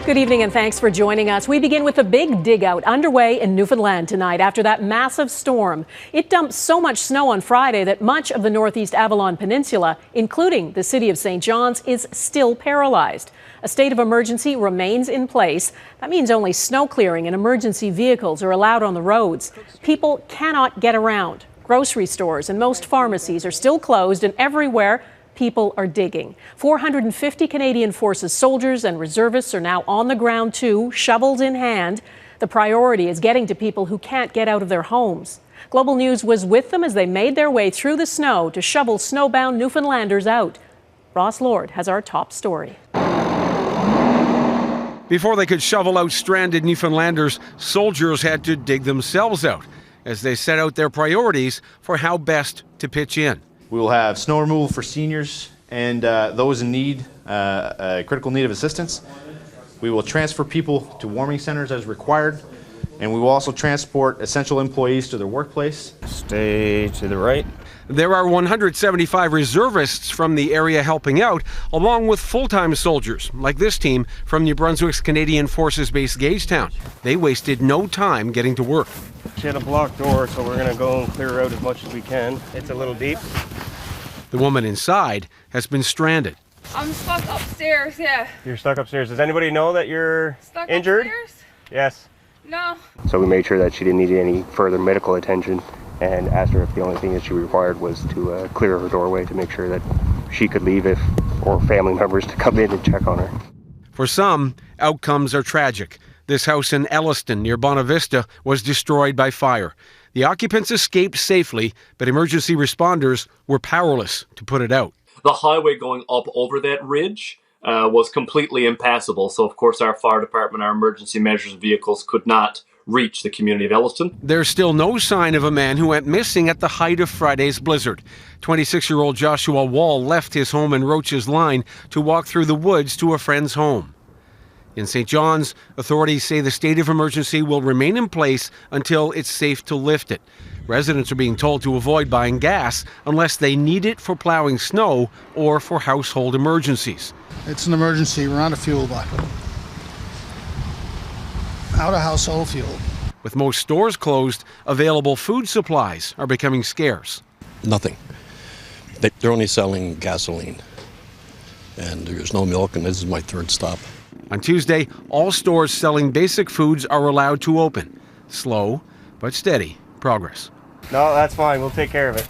Good evening and thanks for joining us. We begin with a big dig out underway in Newfoundland tonight after that massive storm. It dumped so much snow on Friday that much of the Northeast Avalon Peninsula, including the city of St. John's, is still paralyzed. A state of emergency remains in place. That means only snow clearing and emergency vehicles are allowed on the roads. People cannot get around. Grocery stores and most pharmacies are still closed, and everywhere people are digging. 450 Canadian Forces soldiers and reservists are now on the ground too, shovels in hand. The priority is getting to people who can't get out of their homes. Global News was with them as they made their way through the snow to shovel snowbound Newfoundlanders out. Ross Lord has our top story. Before they could shovel out stranded Newfoundlanders, soldiers had to dig themselves out as they set out their priorities for how best to pitch in. We will have snow removal for seniors and those in need, critical need of assistance. We will transfer people to warming centers as required, and we will also transport essential employees to their workplace. Stay to the right. There are 175 reservists from the area helping out, along with full-time soldiers, like this team from New Brunswick's Canadian Forces Base Gagetown. They wasted no time getting to work. She had a blocked door, so we're going to go and clear out as much as we can. It's a little deep. The woman inside has been stranded. I'm stuck upstairs, yeah. You're stuck upstairs. Does anybody know that you're Stuck injured? Upstairs? Yes. No. So we made sure that she didn't need any further medical attention and asked her if the only thing that she required was to clear her doorway to make sure that she could leave or family members to come in and check on her. For some, outcomes are tragic. This house in Elliston near Bonavista was destroyed by fire. The occupants escaped safely, but emergency responders were powerless to put it out. The highway going up over that ridge was completely impassable. So, of course, our fire department, our emergency measures vehicles could not reach the community of Elliston. There's still no sign of a man who went missing at the height of Friday's blizzard. 26-year-old Joshua Wall left his home in Roach's Line to walk through the woods to a friend's home. In St. John's, authorities say the state of emergency will remain in place until it's safe to lift it. Residents are being told to avoid buying gas unless they need it for plowing snow or for household emergencies. It's an emergency. We're on a fuel buy. Out of household fuel. With most stores closed, available food supplies are becoming scarce. Nothing. They're only selling gasoline. And there's no milk, and this is my third stop. On Tuesday, all stores selling basic foods are allowed to open. Slow, but steady progress. No, that's fine. We'll take care of it.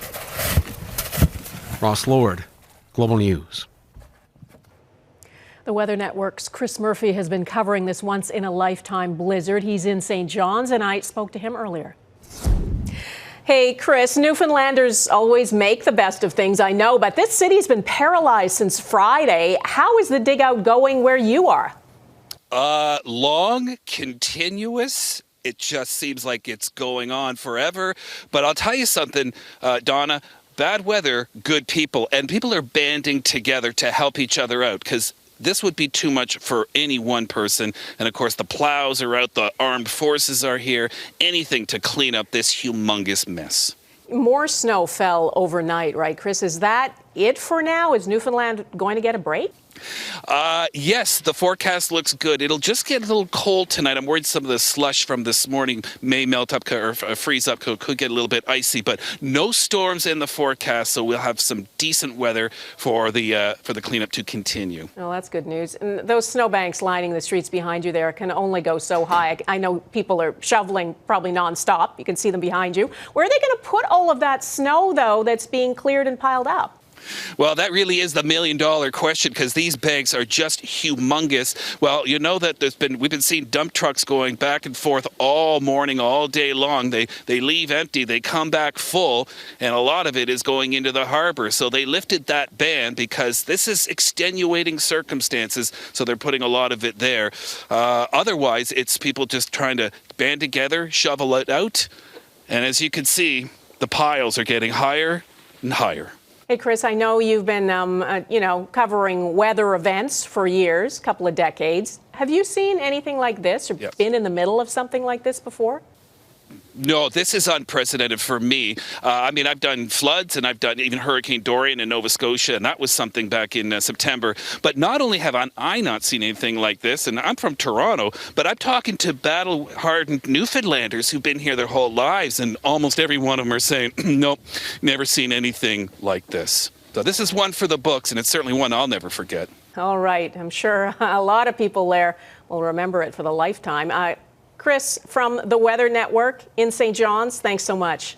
Ross Lord, Global News. The Weather Network's Chris Murphy has been covering this once-in-a-lifetime blizzard. He's in St. John's, and I spoke to him earlier. Hey, Chris, Newfoundlanders always make the best of things, I know, but this city's been paralyzed since Friday. How is the dig-out going where you are? Long, continuous. It just seems like it's going on forever. But I'll tell you something, Donna, bad weather, good people. And people are banding together to help each other out because this would be too much for any one person. And of course, the plows are out, the armed forces are here, anything to clean up this humongous mess. More snow fell overnight, right, Chris? Is that it for now? Is Newfoundland going to get a break? Yes, the forecast looks good. It'll just get a little cold tonight. I'm worried some of the slush from this morning may melt up or freeze up, could get a little bit icy, but no storms in the forecast, so we'll have some decent weather for the cleanup to continue. Well, that's good news. And those snowbanks lining the streets behind you there can only go so high. I know people are shoveling probably nonstop. You can see them behind you. Where are they going to put all of that snow, though, that's being cleared and piled up? Well, that really is the million-dollar question because these bags are just humongous. Well, you know that we've been seeing dump trucks going back and forth all morning, all day long. They leave empty, they come back full, and a lot of it is going into the harbor. So they lifted that ban because this is extenuating circumstances, so they're putting a lot of it there. Otherwise, it's people just trying to band together, shovel it out, and as you can see, the piles are getting higher and higher. Hey, Chris, I know you've been, covering weather events for years, couple of decades. Have you seen anything like this or been in the middle of something like this before? No, this is unprecedented for me. I mean, I've done floods and I've done even Hurricane Dorian in Nova Scotia, and that was something back in September. But not only have I not seen anything like this, and I'm from Toronto, but I'm talking to battle-hardened Newfoundlanders who've been here their whole lives, and almost every one of them are saying, nope, never seen anything like this. So this is one for the books, and it's certainly one I'll never forget. All right. I'm sure a lot of people there will remember it for the lifetime. Chris from the Weather Network in St. John's, thanks so much.